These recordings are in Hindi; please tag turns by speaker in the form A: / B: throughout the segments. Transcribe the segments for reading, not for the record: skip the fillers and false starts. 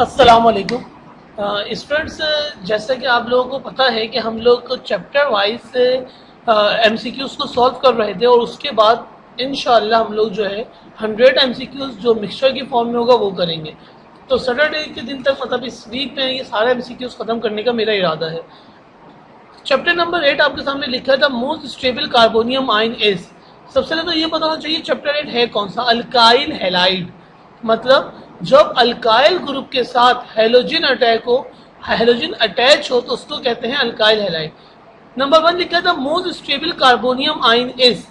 A: अस्सलाम वालेकुम स्टूडेंट्स। जैसा कि आप लोगों को पता है कि हम लोग चैप्टर वाइज एमसीक्यूज़ को सॉल्व कर रहे थे और उसके बाद इंशाअल्लाह हम लोग जो है 100 एमसीक्यूज़ जो मिक्सचर की फॉर्म में होगा वो करेंगे। तो सैटरडे के दिन तक मतलब इस वीक में ये सारे एमसीक्यूज़ ख़त्म करने का मेरा इरादा है। चैप्टर नंबर 8 आपके सामने लिखा था most stable carbonium ion is. सबसे पहले तो ये बताना चाहिए चैप्टर 8 है कौन सा। अल्काइल हैलाइड, मतलब जब अल्काइल ग्रुप के साथ हेलोजन अटैच हो तो उसको कहते हैं अल्काइल हैलाइड। नंबर 1 लिखा था most stable carbonium ion is.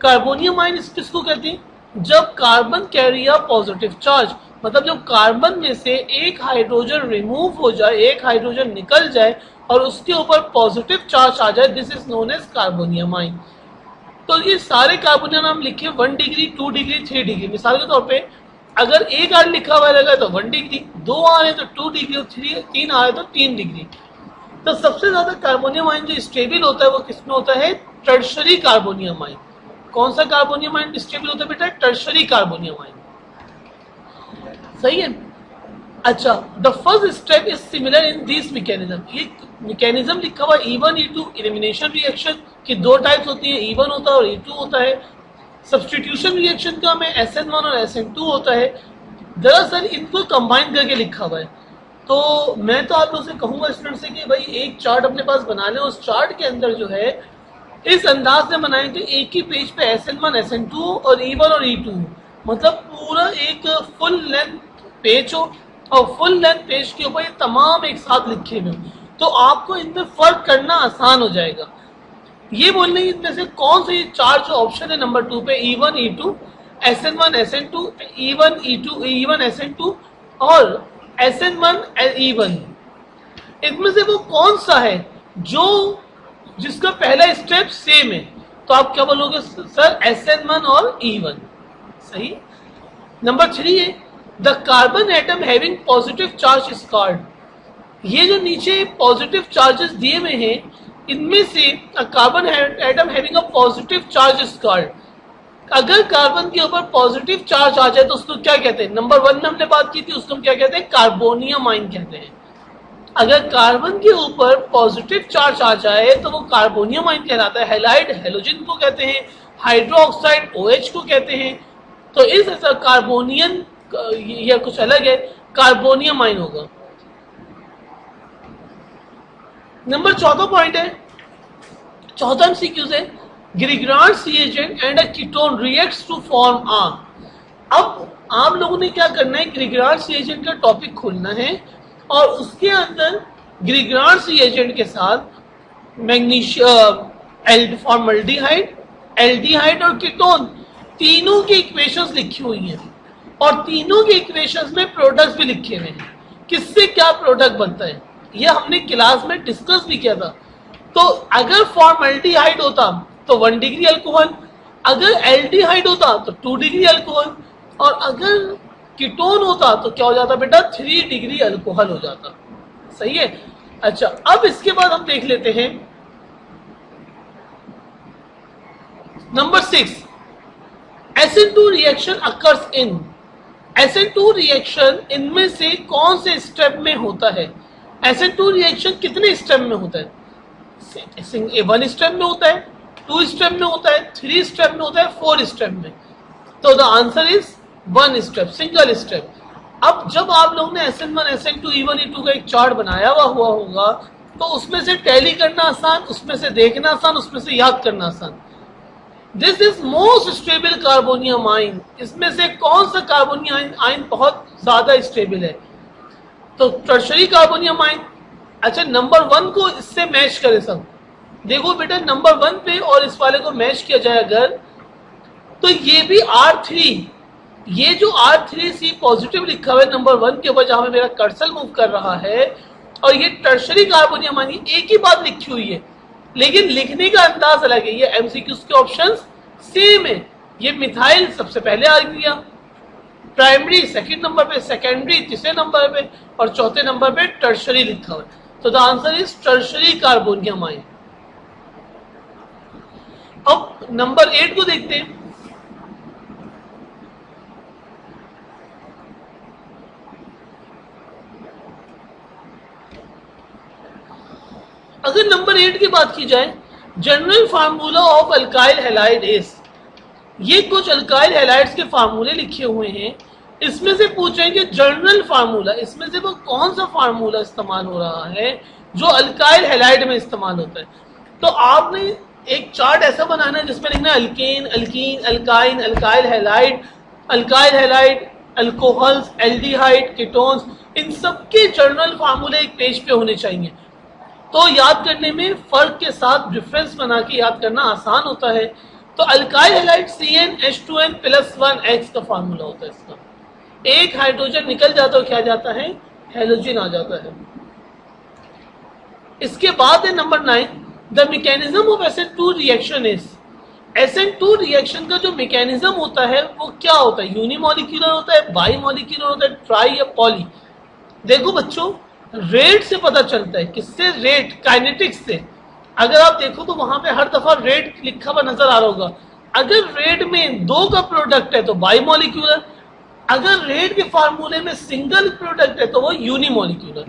A: Carbonium ion किसको कहते हैं? जब carbon carry a positive charge, मतलब जब कार्बन में से एक हाइड्रोजन रिमूव हो जाए, एक हाइड्रोजन निकल जाए और उसके ऊपर पॉजिटिव चार्ज आ जाए, this is known as carbonium ion. तो ये सारे कार्बोनियम नाम लिखे 1 डिग्री 2 डिग्री 3 डिग्री। मिसाल के तौर पे अगर एक आर लिखा हुआ रहेगा तो 1 डिग्री, 2 आ रहे तो 2 डिग्री और 3 आ रहे तो 3 डिग्री। तो सबसे ज्यादा कार्बोनियम आयन जो स्टेबल होता है वो किसमें होता है? Tertiary carbonium ion. कौन सा कार्बोनियम आयन स्टेबल होता है बेटा? Tertiary carbonium ion. सही है। अच्छा, the first step is similar in this mechanism. ये मैकेनिज्म लिखा हुआ E1 E2 एलिमिनेशन रिएक्शन की दो टाइप्स होती है, E1 होता है और E2 होता है। सब्सटीट्यूशन रिएक्शन का में SN1 और SN2 होता है। दरअसल इनको कंबाइन करके लिखा हुआ है। तो मैं तो आप लोगों से कहूंगा स्टूडेंट से कि भाई एक चार्ट अपने पास बना लें, उस चार्ट के अंदर जो है इस अंदाज से बनाएं कि एक ही पेज पे SN1 SN2 और E1 और E2, मतलब पूरा एक फुल लेंथ पेज हो और फुल लेंथ पेज के ऊपर ये तमाम एक साथ लिखे हुए, तो आपको इनमें फर्क करना आसान हो जाएगा। ये बोलने इनमें से कौन सा ये चार जो ऑप्शन है नंबर 2 पे E1 E2 SN1 SN2 E1 E2 E1 SN2 और SN1 E1, इनमें से वो कौन सा है जो जिसका पहला स्टेप सेम है? तो आप क्या बोलोगे सर? SN1 और E1। सही। नंबर 3 है the carbon atom having positive charge is called. ये जो नीचे पॉजिटिव चार्जेस दिए हुए हैं इनमें से carbon atom having a positive charge is called. अगर कार्बन के ऊपर पॉजिटिव चार्ज आ जाए तो उसको क्या कहते हैं? नंबर 1 में हमने बात की थी, उसको हम क्या कहते हैं? कार्बोनियम आयन कहते हैं। अगर कार्बन के ऊपर पॉजिटिव चार्ज आ जाए तो वो कार्बोनियम आयन कहलाता है। हैलाइड हेलोजन को कहते हैं, हाइड्रोक्साइड OH को कहते हैं। तो इस कार्बोनियन या कुछ अलग है, कार्बोनियम आयन होगा। नंबर 14 पॉइंट है, चौथा एमसीक्यू है Grignard's reagent and a ketone reacts to form आ। अब आप लोगों ने क्या करना है? ग्रिग्रांड्स रिएजेंट का टॉपिक खोलना है और उसके अंदर ग्रिग्रांड्स रिएजेंट के साथ मैग्नीशियम फॉर्मल्डिहाइड, एल्डिहाइड और कीटोन तीनों की इक्वेशंस लिखी हुई हैं और तीनों के इक्वेशंस में प्रोडक्ट्स भी लिखे हुए हैं। किससे क्या प्रोडक्ट बनता है यह हमने क्लास में डिस्कस भी किया था। तो अगर फॉर्मल्डिहाइड होता तो 1 डिग्री अल्कोहल, अगर एल्डिहाइड होता तो 2 डिग्री अल्कोहल और अगर कीटोन होता तो क्या हो जाता बेटा? 3 डिग्री अल्कोहल हो जाता। सही है। अच्छा, अब इसके बाद हम देख लेते हैं number 6 SN2 reaction occurs in. SN2 reaction इनमें से कौन से स्टेप में होता है? SN2 रिएक्शन कितने स्टेप में होता है? 1 स्टेप में होता है, 2 स्टेप में होता है, 3 स्टेप में होता है, 4 स्टेप में। तो the answer is 1 step, single step. अब जब आप लोगों ने SN1 SN2 E1 E2 का एक चार्ट बनाया हुआ होगा तो उसमें से टैली करना आसान, उसमें से देखना आसान, उसमें से याद करना आसान। This is most stable carbonium ion. इसमें से कौन सा कार्बोनियम आयन बहुत ज्यादा स्टेबल है? तो टर्शरी कार्बोनियम आयन। अच्छा, नंबर 1 को इससे मैच करें सब। देखो बेटा, नंबर 1 पे और इस वाले को मैच किया जाए अगर, तो ये भी R3, ये जो R3C पॉजिटिव लिखा हुआ है नंबर 1 के ऊपर जहां पे मेरा कर्सर मूव कर रहा है, और ये टर्शरी कार्बोनियम आयन, एक ही बात लिखी हुई है लेकिन लिखने का अंदाज अलग है। ये एमसीक्यूज के ऑप्शंस सेम है। ये मिथाइल सबसे पहले आ गया, प्राइमरी सेकंड नंबर पे, सेकेंडरी तीसरे नंबर पे और चौथे नंबर पे टर्शरी लिखा हुआ है। तो the answer is tertiary carbonium ion. अब नंबर 8 को देखते हैं। 8 की बात की जाए, general formula of alkyl halide is, ये कुछ अल्काइल हैलाइड्स के फार्मूले लिखे हुए हैं, इसमें से पूछेंगे जनरल फार्मूला, इसमें से वो कौन सा फार्मूला इस्तेमाल हो रहा है जो अल्काइल हैलाइड में इस्तेमाल होता है। तो आपने एक चार्ट ऐसा बनाना है जिसमें लिखना है alkane, alkene, alkyne, alkyl halide, alcohols, aldehyde, ketones, इन सबके जनरल फार्मूले एक पेज पे होने चाहिए। तो याद करने में फर्क के साथ डिफरेंस बना के याद करना आसान होता है। तो अल्काइल हैलाइड CnH2n+1X का फार्मूला होता है इसका, एक हाइड्रोजन निकल जाता है, क्या जाता है, हैलोजन आ जाता है। इसके बाद है number 9, the mechanism of SN2 reaction is, SN2 reaction का जो मैकेनिज्म होता है वो क्या होता है, यूनिमोलिक्यूलर होता है, बाई मॉलिक्यूलर होता है, ट्राई या पॉली। देखो बच्चों, रेट से पता चलता है, किससे, रेट, काइनेटिक्स से। अगर आप देखो तो वहां पे हर दफा रेट लिखा हुआ नजर आ रहा होगा। अगर रेट में 2 का प्रोडक्ट है तो बाई मॉलिक्यूलर, अगर रेट के फार्मूले में सिंगल प्रोडक्ट है तो वो यूनिमोलिक्यूलर।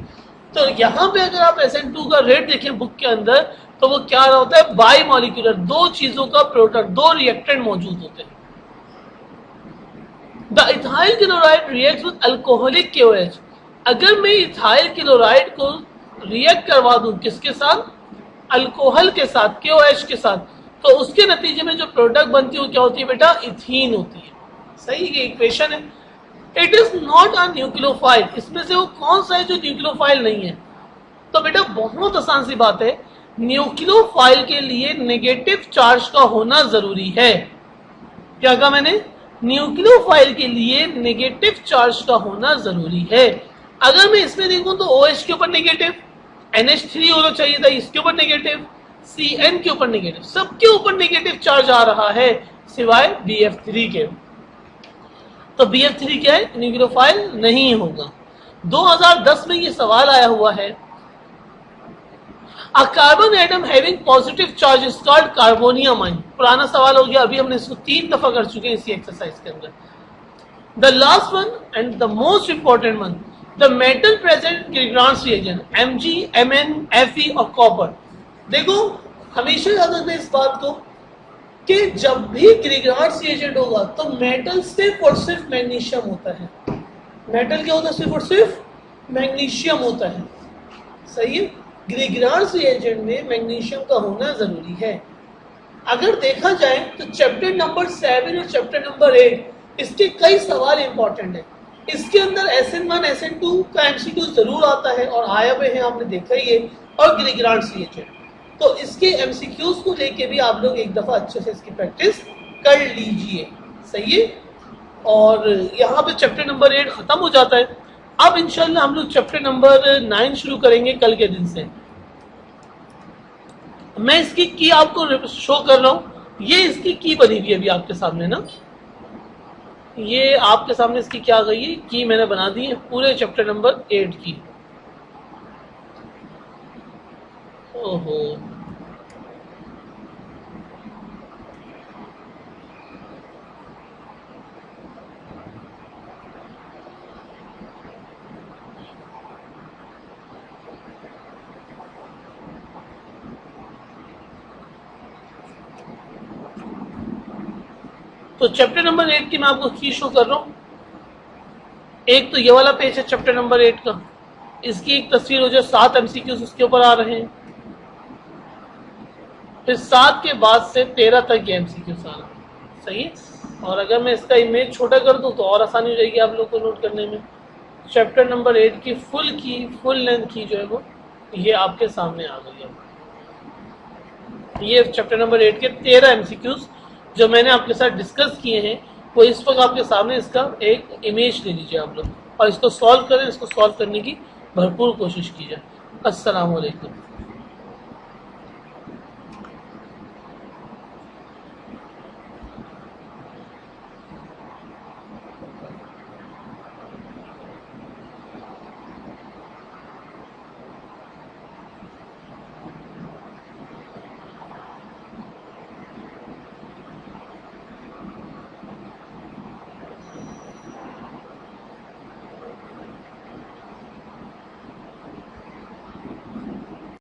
A: तो यहाँ पे अगर आप SN2 का रेट देखें बुक के अंदर तो वो क्या रहा होता है, बाई मॉलिक्यूलर, 2 चीजों का प्रोडक्ट, 2 रिएक्टेंट मौजूद होते हैं। The ethyl chloride reacts with alcoholic KOH, अगर मैं इथाइल क्लोराइड को रिएक्ट करवा दूं किसके साथ, अल्कोहल के साथ, KOH के साथ, तो उसके नतीजे में जो प्रोडक्ट बनती है वो क्या होती है बेटा, इथीन होती है। सही, ये इक्वेशन है। It is not a nucleophile, इसमें से वो कौन सा है जो न्यूक्लियोफाइल नहीं है। तो बेटा बहुत आसान सी बात है, न्यूक्लियोफाइल के लिए नेगेटिव चार्ज का होना जरूरी है। क्या कहा मैंने, न्यूक्लियोफाइल के लिए नेगेटिव चार्ज का होना जरूरी है। अगर मैं इसमें देखूं तो OH के ऊपर नेगेटिव, NH3 होना चाहिए था, इसके ऊपर नेगेटिव, CN के ऊपर नेगेटिव, सबके ऊपर नेगेटिव चार्ज आ रहा है सिवाय BF3 के। तो BF3 क्या है, न्यूक्लियोफाइल नहीं होगा। 2010 में ये सवाल आया हुआ है, a carbon atom having positive charge is called carbonium ion. पुराना सवाल हो गया, अभी हमने इसको 3 दफा कर चुके हैं इसी एक्सरसाइज के अंदर। The last one and the most important one, the metal present Grignard reagent, Mg, Mn, Fe और कॉपर। देखो हमेशा याद रखना इस बात को कि जब भी ग्रिग्रांस रिएजेंट होगा तो मेटल सिर्फ और सिर्फ मैग्नीशियम होता है। मेटल क्या होता है, सिर्फ और सिर्फ मैग्नीशियम होता है। सही है, ग्रिग्रांस रिएजेंट में मैग्नीशियम का होना जरूरी है। अगर देखा जाए तो चैप्टर नंबर 7 और चैप्टर नंबर 8 इसके कई सवाल इंपॉर्टेंट है। इसके अंदर SN1 SN2 का MCQ जरूर आता है और आया हुए हैं, आपने देखा ही है, और ग्रिग्रांस रिएजेंट। तो इसके MCQs को लेके भी आप लोग एक दफा अच्छे से इसकी प्रैक्टिस कर लीजिए। सही है, और यहाँ पे चैप्टर नंबर 8 खत्म हो जाता है। अब इंशाल्लाह हम लोग चैप्टर नंबर 9 शुरू करेंगे कल के दिन से। मैं इसकी की आपको शो कर रहा हूँ, ये इसकी की बनी हुई अभी आपके सामने ना, ये आपके सामने इसकी क्या गई है, की मैंने बना दी है पूरे चैप्टर नंबर 8 की। ओहो, तो चैप्टर नंबर 8 की मैं आपको की शो कर रहा हूं। एक तो ये वाला पेज है चैप्टर नंबर 8 का, इसकी एक तस्वीर हो जाए, 7 MCQs उसके ऊपर आ रहे हैं। फिर 7 के बाद से 13 तक ये MCQs आ रहा है। सही है, और अगर मैं इसका इमेज छोटा कर दूं तो और आसानी हो जाएगी आप लोग को नोट करने में। चैप्टर नंबर 8 की फुल लेंथ की जो है वो ये आपके सामने आ गई है। ये चैप्टर नंबर 8 के 13 MCQs जो मैंने आपके साथ डिस्कस किए हैं, वो इस वक्त आपके सामने इसका एक इमेज ले लीजिए आप लोग और इसको सॉल्व करें। इसको सॉल्व करने की भरपूर कोशिश कीजिए। अस्सलाम वालेकुम।